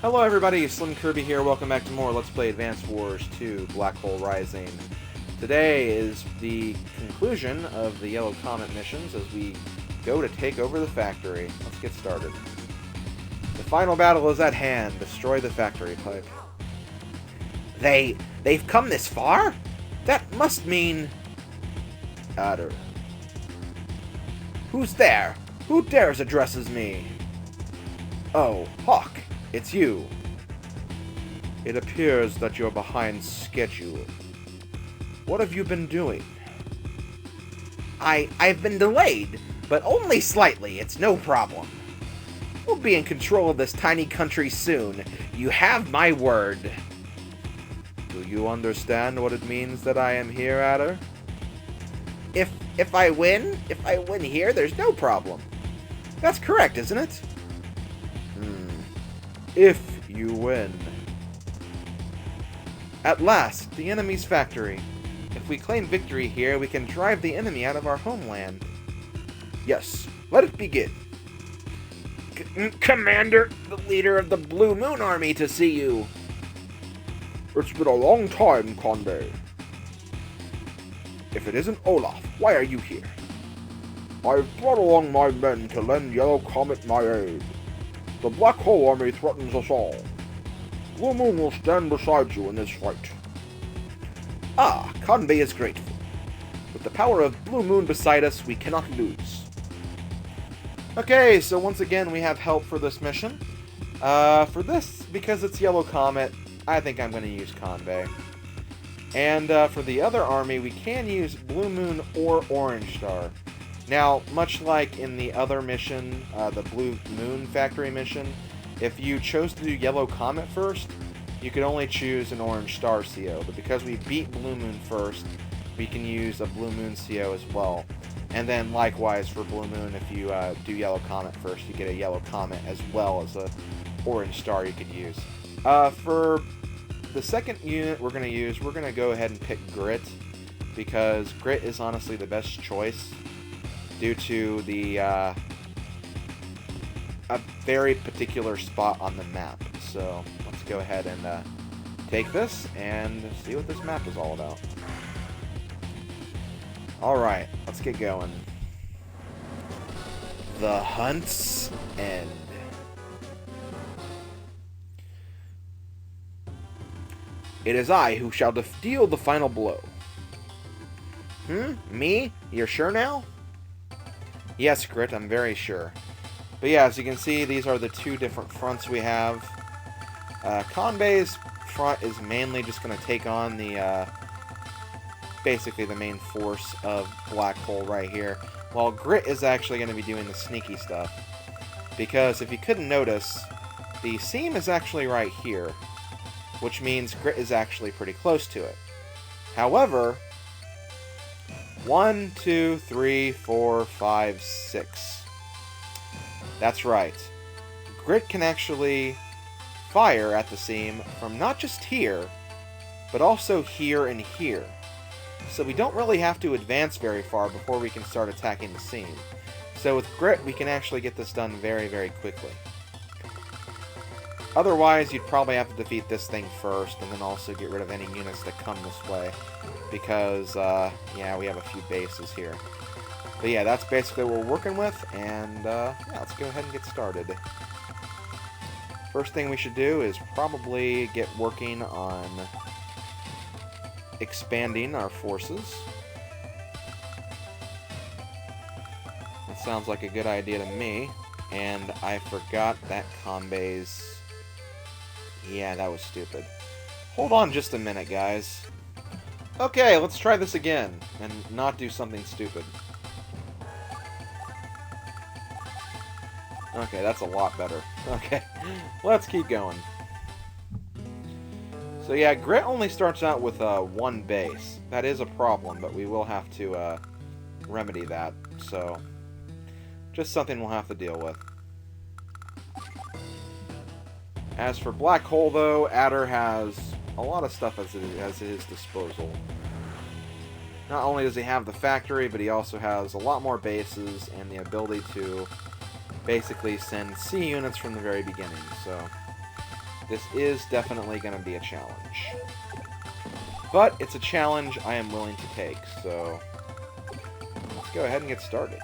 Hello everybody, SlimKirby here. Welcome back to more Let's Play Advance Wars 2 Black Hole Rising. Today is the conclusion of the Yellow Comet missions as we go to take over the factory. Let's get started. The final battle is at hand. Destroy the factory pipe. They've come this far? That must mean... Adder. Who's there? Who dares addresses me? Oh, Hawk, it's you. It appears that you're behind schedule. What have you been doing? I've been delayed, but only slightly. It's no problem. We'll be in control of this tiny country soon. You have my word. Do you understand what it means that I am here, Adder? If I win here, there's no problem. That's correct, isn't it? If you win. At last, the enemy's factory. If we claim victory here, we can drive the enemy out of our homeland. Yes, let it begin. Commander, the leader of the Blue Moon Army to see you. It's been a long time, Conde. If it isn't Olaf, why are you here? I've brought along my men to lend Yellow Comet my aid. The Black Hole Army threatens us all. Blue Moon will stand beside you in this fight. Ah, Convey is grateful. With the power of Blue Moon beside us, we cannot lose. Okay, so once again we have help for this mission. For this, because it's Yellow Comet, I think I'm going to use Convey. And for the other army, we can use Blue Moon or Orange Star. Now, much like in the other mission, the Blue Moon Factory mission, if you chose to do Yellow Comet first, you could only choose an Orange Star CO. But because we beat Blue Moon first, we can use a Blue Moon CO as well. And then likewise for Blue Moon, if you do Yellow Comet first, you get a Yellow Comet as well as a Orange Star you could use. For the second unit we're going to go ahead and pick Grit, because Grit is honestly the best choice due to the a very particular spot on the map. So let's go ahead and take this and see what this map is all about. Alright, let's get going. The hunt's end. It is I who shall deal the final blow. Me? You're sure now? Yes, Grit, I'm very sure. But yeah, as you can see, these are the two different fronts we have. Convey's front is mainly just going to take on the, basically the main force of Black Hole right here, while Grit is actually going to be doing the sneaky stuff. Because if you couldn't notice, the seam is actually right here, which means Grit is actually pretty close to it. However, 1, 2, 3, 4, 5, 6. That's right. Grit can actually fire at the seam from not just here, but also here and here. So we don't really have to advance very far before we can start attacking the seam. So with Grit, we can actually get this done very, very quickly. Otherwise, you'd probably have to defeat this thing first, and then also get rid of any units that come this way. Because, yeah, we have a few bases here. But yeah, that's basically what we're working with, and, yeah, let's go ahead and get started. First thing we should do is probably get working on expanding our forces. That sounds like a good idea to me, and I forgot that Convey's... Yeah, that was stupid. Hold on just a minute, guys. Okay, let's try this again, and not do something stupid. Okay, that's a lot better. Okay, let's keep going. So yeah, Grit only starts out with one base. That is a problem, but we will have to remedy that, so... just something we'll have to deal with. As for Black Hole, though, Adder has a lot of stuff at his disposal. Not only does he have the factory, but he also has a lot more bases and the ability to basically send C units from the very beginning. So This is definitely going to be a challenge. But it's a challenge I am willing to take, so let's go ahead and get started.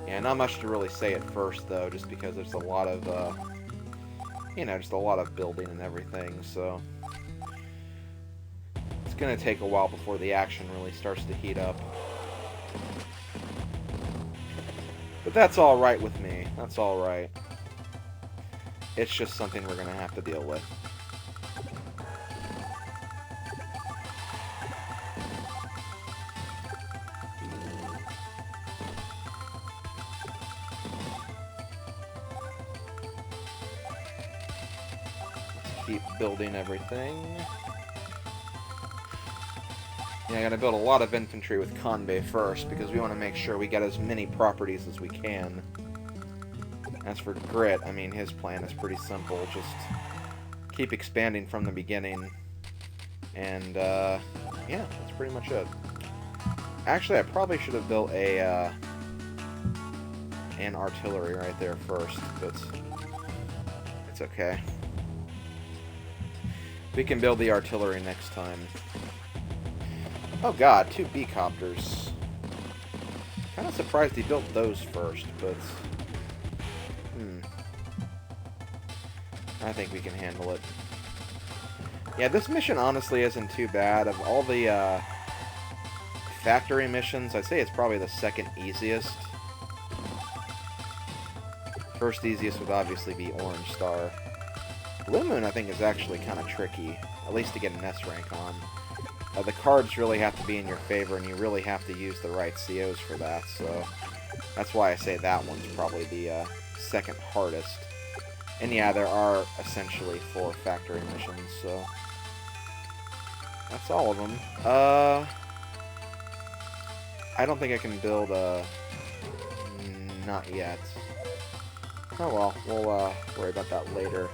Yeah, not much to really say at first, though, just because there's a lot of, you know, just a lot of building and everything, so it's going to take a while before the action really starts to heat up. But that's alright with me. That's alright. It's just something we're going to have to deal with. Keep building everything. Yeah, I gotta build a lot of infantry with Kanbei first, because we want to make sure we get as many properties as we can. As for Grit, I mean, his plan is pretty simple. Just keep expanding from the beginning. And, yeah, that's pretty much it. Actually, I probably should have built an artillery right there first, but it's okay. We can build the artillery next time. Oh god, 2 B-copters. Kind of surprised he built those first, but I think we can handle it. Yeah, this mission honestly isn't too bad. Of all the factory missions, I'd say it's probably the second easiest. First easiest would obviously be Orange Star. Blue Moon, I think, is actually kind of tricky, at least to get an S rank on. The cards really have to be in your favor, and you really have to use the right COs for that, so that's why I say that one's probably the second hardest. And yeah, there are essentially 4 factory missions, so that's all of them. I don't think I can build a... not yet. Oh well, we'll worry about that later.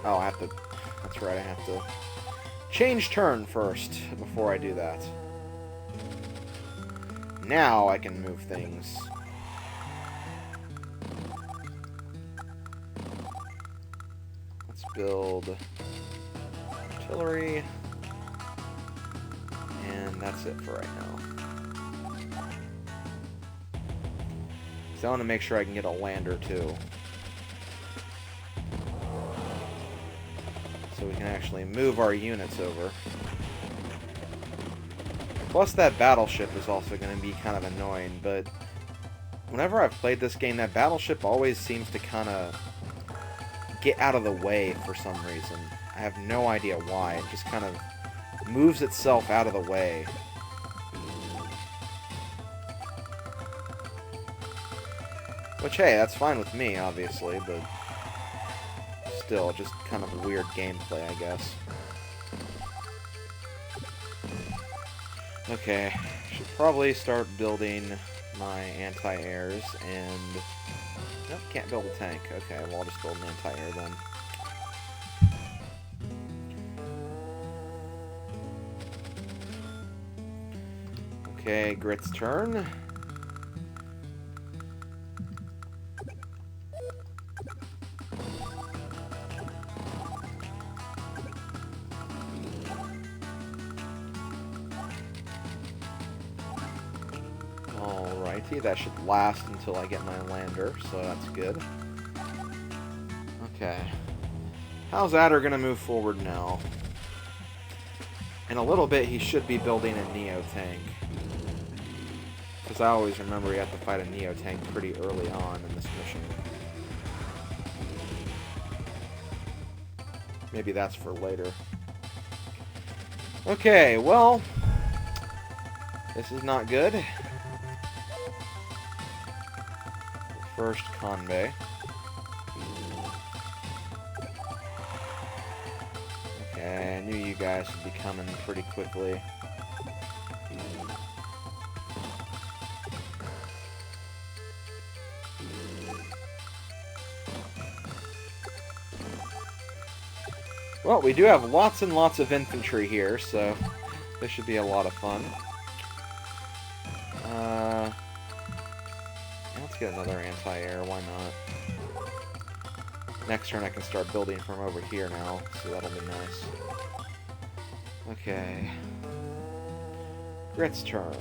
Oh, I have to... That's right, I have to change turn first before I do that. Now I can move things. Let's build artillery. And that's it for right now. So I want to make sure I can get a lander too. So we can actually move our units over. Plus that battleship is also going to be kind of annoying, but whenever I've played this game, that battleship always seems to kind of get out of the way for some reason. I have no idea why. It just kind of moves itself out of the way. Which, hey, that's fine with me, obviously, but still, just kind of weird gameplay, I guess. Okay, should probably start building my anti-airs, and... Nope, can't build a tank. Okay, well, I'll just build an anti-air then. Okay, Grit's turn. Alrighty, that should last until I get my lander, so that's good. Okay. How's Adder gonna move forward now? In a little bit, he should be building a Neo tank. Because I always remember you have to fight a Neo tank pretty early on in this mission. Maybe that's for later. Okay, well... This is not good. First Kanbei. Okay, I knew you guys would be coming pretty quickly. Well, we do have lots and lots of infantry here, so this should be a lot of fun. Let's get another anti-air, why not? Next turn I can start building from over here now, so that'll be nice. Okay. Grit's turn.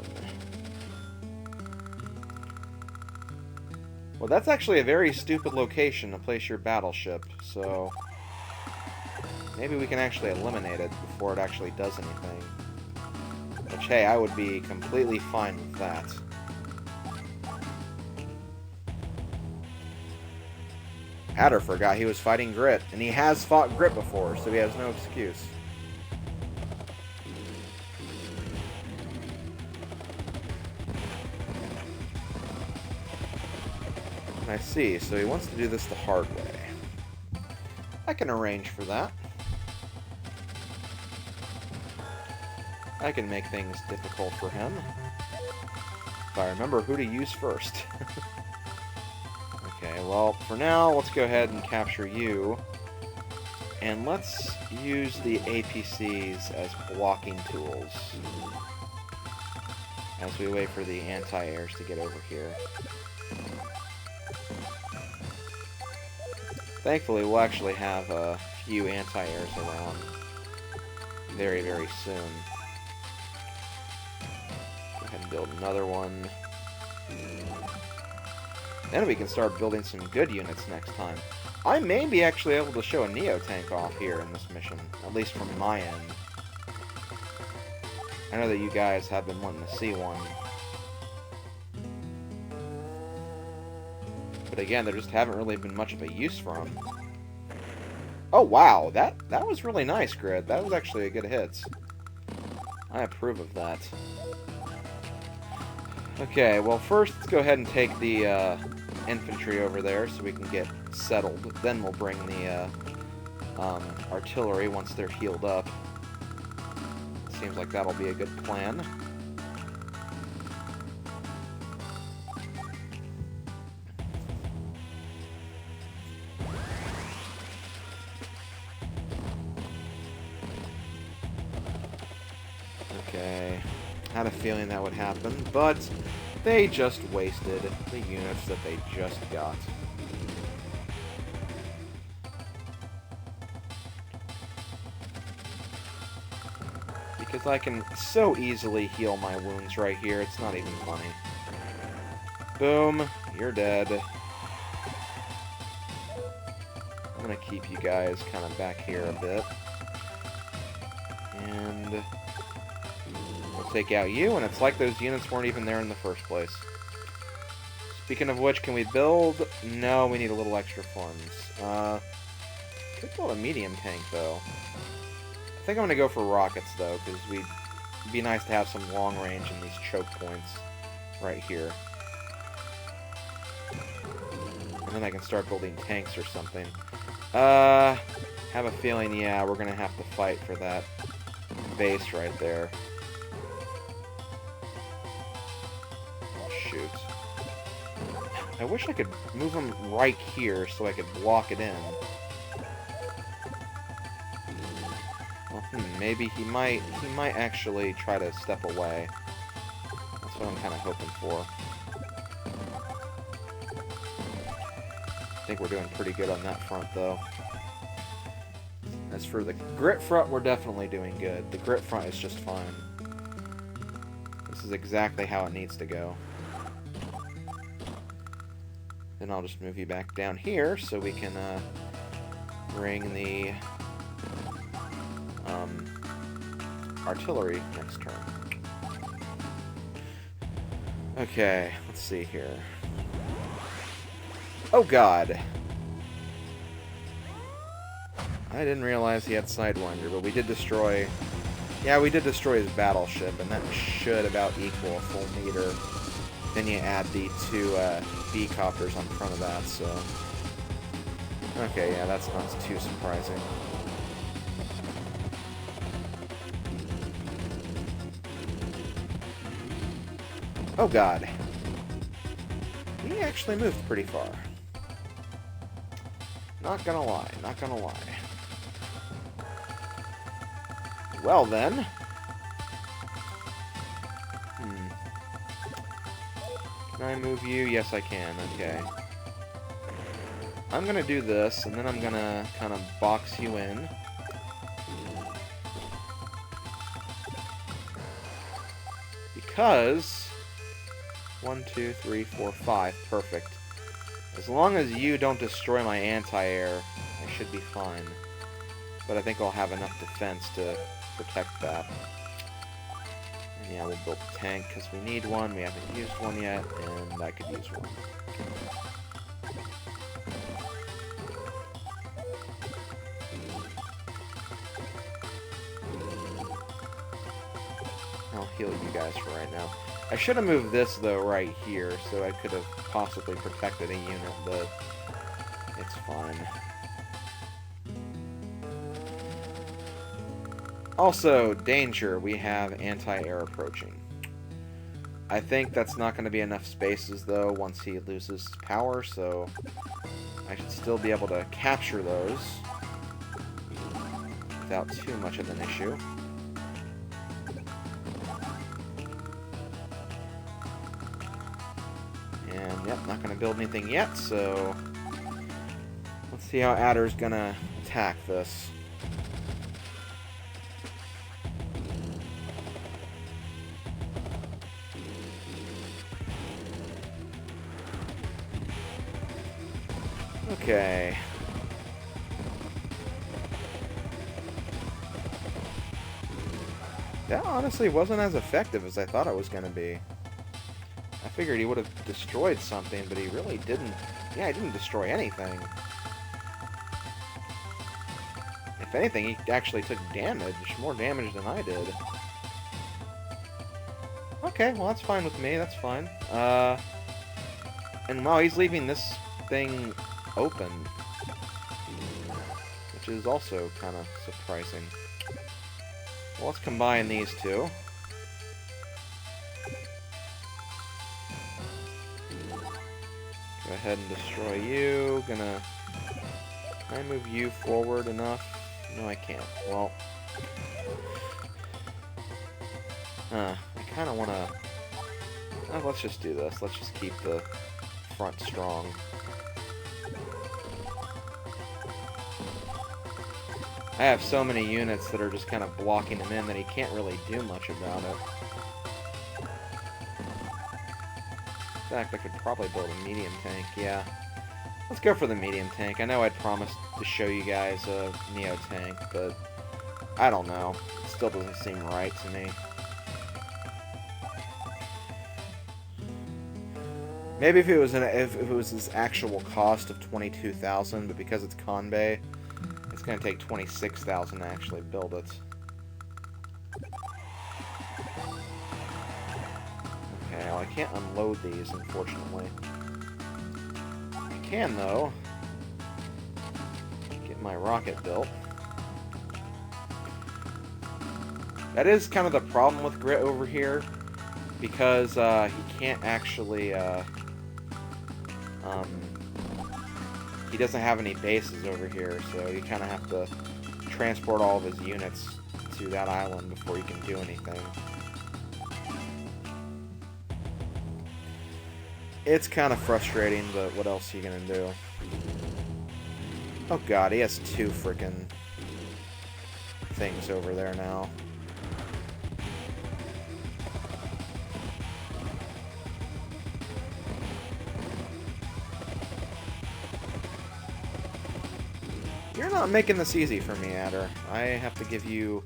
Well, that's actually a very stupid location to place your battleship, so maybe we can actually eliminate it before it actually does anything. Which, hey, I would be completely fine with that. Adder forgot he was fighting Grit, and he has fought Grit before, so he has no excuse. I see, so he wants to do this the hard way. I can arrange for that. I can make things difficult for him. If I remember who to use first. Okay, well, for now, let's go ahead and capture you. And let's use the APCs as blocking tools. As we wait for the anti-airs to get over here. Thankfully, we'll actually have a few anti-airs around very, very soon. Go ahead and build another one. Then we can start building some good units next time. I may be actually able to show a Neo-Tank off here in this mission, at least from my end. I know that you guys have been wanting to see one. But again, there just haven't really been much of a use for them. Oh wow, that was really nice, Grid. That was actually a good hit. I approve of that. Okay, well first let's go ahead and take the infantry over there so we can get settled. Then we'll bring the artillery once they're healed up. Seems like that'll be a good plan. Okay, had a feeling that would happen, but they just wasted the units that they just got. Because I can so easily heal my wounds right here, it's not even funny. Boom, you're dead. I'm gonna keep you guys kind of back here a bit. And we'll take out you, and it's like those units weren't even there in the first place. Speaking of which, can we build? No, we need a little extra funds. Could build a medium tank, though. I think I'm going to go for rockets, though, because it'd be nice to have some long range in these choke points right here. And then I can start building tanks or something. Have a feeling, yeah, we're going to have to fight for that base right there. Oh, shoot. I wish I could move him right here so I could block it in. Well, maybe he might actually try to step away. That's what I'm kind of hoping for. I think we're doing pretty good on that front, though. As for the grit front, we're definitely doing good. The grit front is just fine. This is exactly how it needs to go. Then I'll just move you back down here so we can bring the artillery next turn. Okay, let's see here. Oh god! I didn't realize he had Sidewinder, but we did destroy... Yeah, we did destroy his battleship, and that should about equal a full meter. Then you add the two B-copters on front of that, so... Okay, yeah, that's not too surprising. Oh god. He actually moved pretty far. Not gonna lie, not gonna lie. Well then. Can I move you? Yes, I can. Okay. I'm gonna do this, and then I'm gonna kind of box you in. Because 1, 2, 3, 4, 5. Perfect. As long as you don't destroy my anti-air, I should be fine. But I think I'll have enough defense to protect that. And yeah, we'll build a tank because we need one. We haven't used one yet, and I could use one. I'll heal you guys for right now. I should have moved this, though, right here, so I could have possibly protected a unit, but it's fine. Also, danger, we have anti-air approaching. I think that's not going to be enough spaces, though, once he loses power, so I should still be able to capture those without too much of an issue. And, yep, not going to build anything yet, so let's see how Adder's going to attack this. Okay. That honestly wasn't as effective as I thought it was going to be. I figured he would have destroyed something, but he really didn't. Yeah, he didn't destroy anything. If anything, he actually took damage. More damage than I did. Okay, well that's fine with me. That's fine. And wow, he's leaving this thing open, which is also kind of surprising. Well, let's combine these two. Go ahead and destroy you. Can I move you forward enough? No, I can't. Well, I kind of want to... Oh, let's just do this. Let's just keep the front strong. I have so many units that are just kind of blocking him in that he can't really do much about it. In fact, I could probably build a medium tank, yeah. Let's go for the medium tank. I know I'd promised to show you guys a Neo tank, but I don't know. It still doesn't seem right to me. Maybe if it was his actual cost of 22,000, but because it's Kanbei, it's going to take 26,000 to actually build it. Okay, well I can't unload these, unfortunately. I can, though, get my rocket built. That is kind of the problem with Grit over here, because he can't actually, he doesn't have any bases over here, so you kind of have to transport all of his units to that island before you can do anything. It's kind of frustrating, but what else are you gonna do? Oh god, he has two frickin' things over there now. You're not making this easy for me, Adder. I have to give you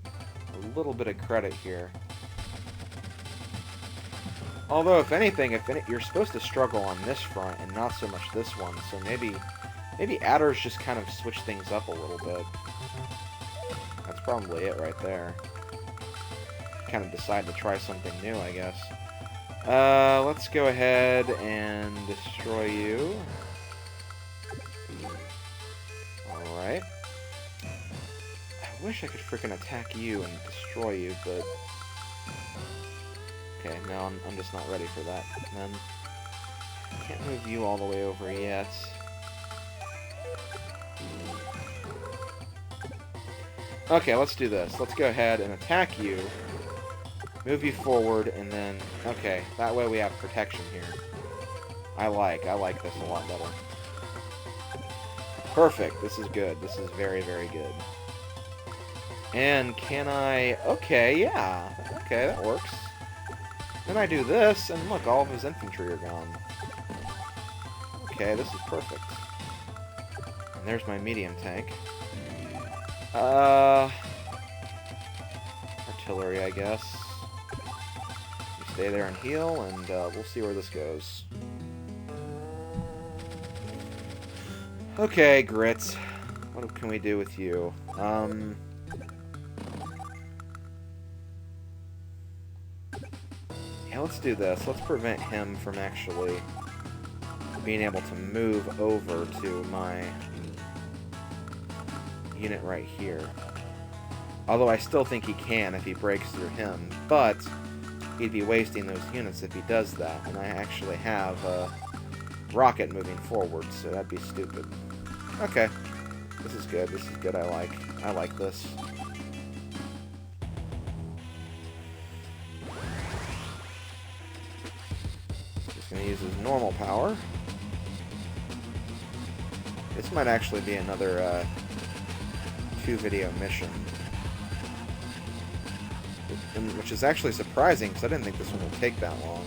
a little bit of credit here. Although, if anything, you're supposed to struggle on this front and not so much this one, so maybe Adder's just kind of switch things up a little bit. That's probably it right there. Kind of decide to try something new, I guess. Let's go ahead and destroy you. Alright. I wish I could frickin' attack you and destroy you, but... Okay, no, I'm just not ready for that. And then, I can't move you all the way over yet. Okay, let's do this. Let's go ahead and attack you. Move you forward, and then... Okay, that way we have protection here. I like this a lot better. Perfect. This is good. This is very, very good. And can I... Okay, yeah. Okay, that works. Then I do this, and look, all of his infantry are gone. Okay, this is perfect. And there's my medium tank. Artillery, I guess. You stay there and heal, and we'll see where this goes. Okay, Grit. What can we do with you? Yeah, let's do this. Let's prevent him from actually being able to move over to my unit right here. Although I still think he can if he breaks through him, but he'd be wasting those units if he does that, and I actually have a rocket moving forward, so that'd be stupid. Okay. This is good. This is good. I like this. Just gonna use his normal power. This might actually be another 2-video mission. Which is actually surprising, because I didn't think this one would take that long.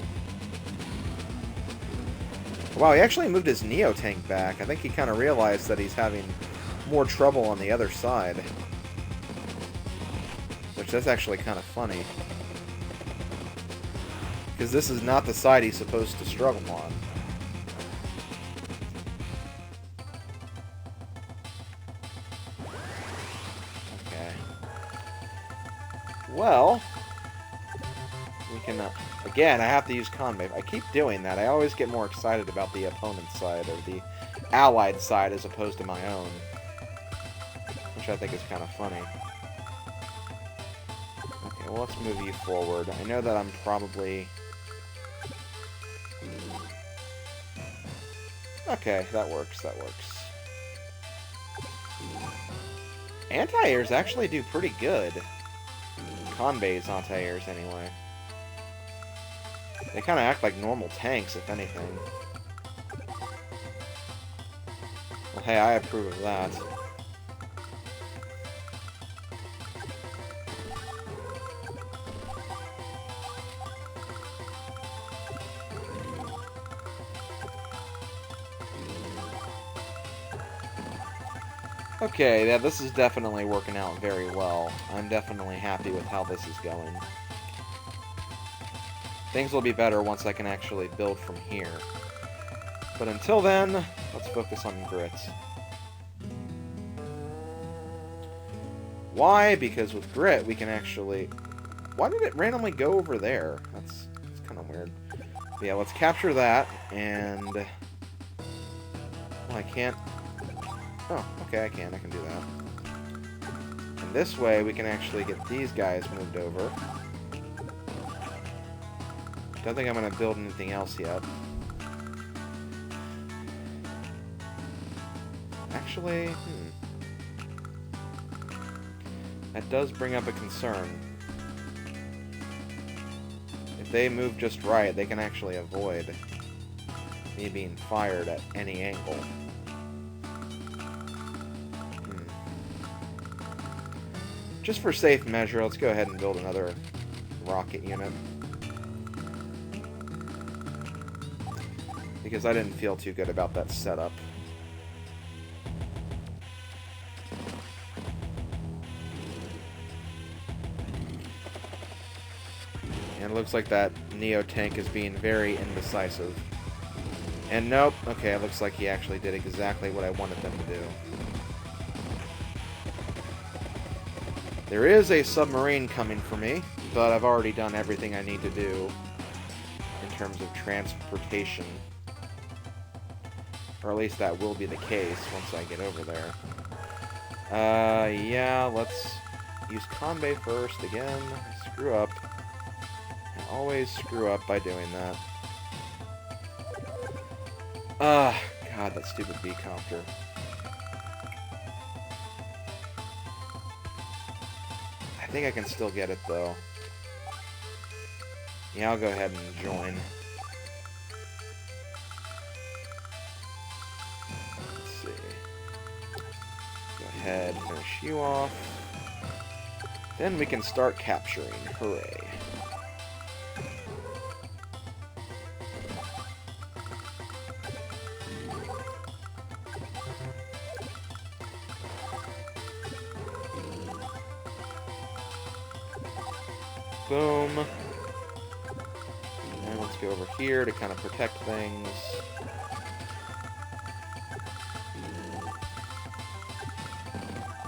Wow, he actually moved his Neo tank back. I think he kind of realized that he's having more trouble on the other side. Which that's actually kind of funny. Because this is not the side he's supposed to struggle on. Okay. Well, we can... Again, I have to use Conway. I keep doing that. I always get more excited about the opponent's side, or the allied side, as opposed to my own. Which I think is kind of funny. Okay, well, let's move you forward. I know that I'm probably... Okay, that works, that works. Anti-airs actually do pretty good. Convey's anti-airs, anyway. They kind of act like normal tanks, if anything. Well, hey, I approve of that. Okay, yeah, this is definitely working out very well. I'm definitely happy with how this is going. Things will be better once I can actually build from here. But until then, let's focus on Grit. Why? Because with Grit, we can actually... Why did it randomly go over there? That's kind of weird. But yeah, let's capture that, and... Well, I can't... Oh, okay, I can do that. And this way, we can actually get these guys moved over. Don't think I'm going to build anything else yet. Actually, that does bring up a concern. If they move just right, they can actually avoid me being fired at any angle. Just for safe measure, let's go ahead and build another rocket unit. Because I didn't feel too good about that setup. And it looks like that Neo tank is being very indecisive. And nope, okay, it looks like he actually did exactly what I wanted them to do. There is a submarine coming for me, but I've already done everything I need to do in terms of transportation. Or at least that will be the case once I get over there. Yeah, let's use Convey first again. I screw up. I always screw up by doing that. God, that stupid B-copter. think I can still get it, though. Yeah, I'll go ahead and join. Let's see. Go ahead, finish you off. Then we can start capturing. Hooray. Boom. And let's go over here to kind of protect things.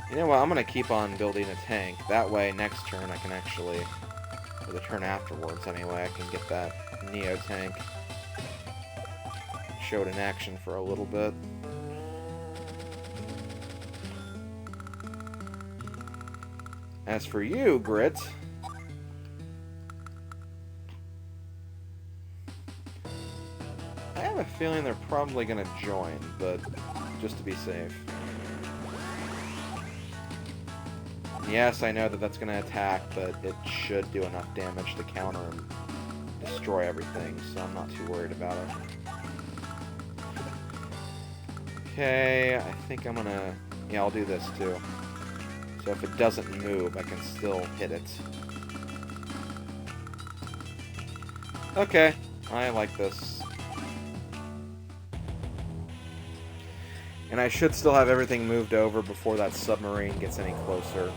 You know what? I'm going to keep on building a tank. That way, next turn, I can actually, or the turn afterwards anyway, I can get that Neo tank. Show it in action for a little bit. As for you, Grit, I have a feeling they're probably going to join, but just to be safe. Yes, I know that that's going to attack, but it should do enough damage to counter and destroy everything, so I'm not too worried about it. Okay, I think I'm going to... Yeah, I'll do this too. So if it doesn't move, I can still hit it. Okay, I like this. And I should still have everything moved over before that submarine gets any closer.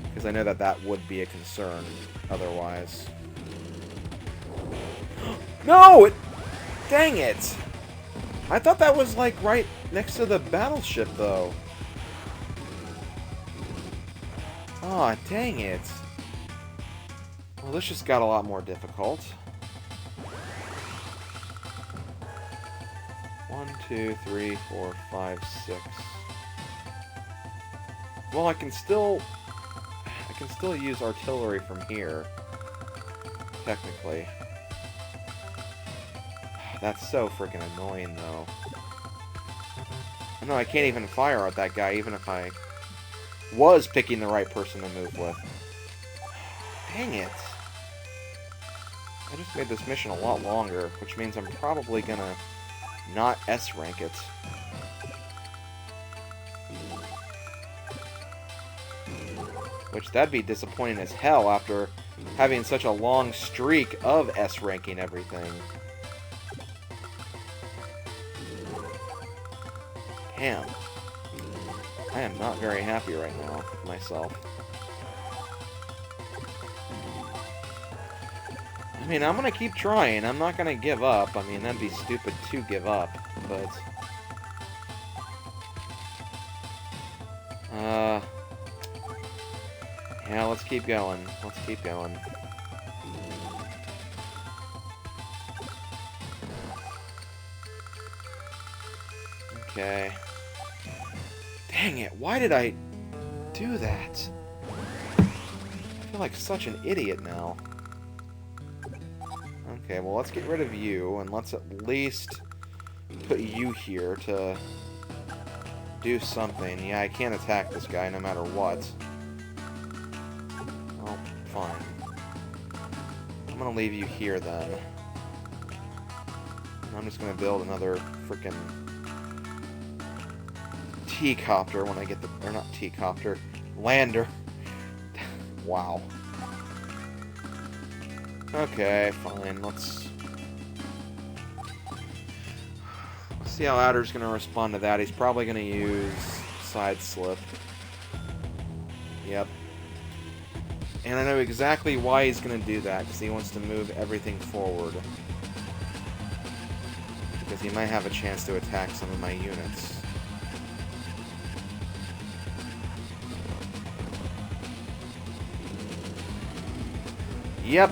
Because I know that that would be a concern otherwise. No! Dang it! I thought that was, like, right next to the battleship, though. Aw, oh, dang it. Well, this just got a lot more difficult. 1, 2, 3, 4, 5, 6. Well, I can still use artillery from here. Technically. That's so freaking annoying, though. No, I can't even fire at that guy, even if I was picking the right person to move with. Dang it. I just made this mission a lot longer, which means I'm probably gonna not S-rank it. Which, that'd be disappointing as hell after having such a long streak of S-ranking everything. Damn. I am not very happy right now with myself. I mean, I'm gonna keep trying. I'm not gonna give up. I mean, that'd be stupid to give up, but... yeah, let's keep going. Let's keep going. Okay. Dang it, why did I do that? I feel like such an idiot now. Okay, well, let's get rid of you, and let's at least put you here to do something. Yeah, I can't attack this guy no matter what. Oh, fine. I'm gonna leave you here, then. And I'm just gonna build another frickin' T-copter when I get the... Or not T-copter. Lander. Wow. Okay, fine. Let's see how Adder's going to respond to that. He's probably going to use Side Slip. Yep. And I know exactly why he's going to do that, because he wants to move everything forward. Because he might have a chance to attack some of my units. Yep.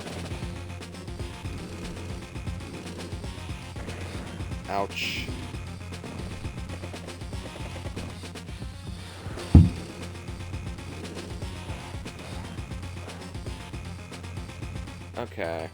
Ouch. Okay.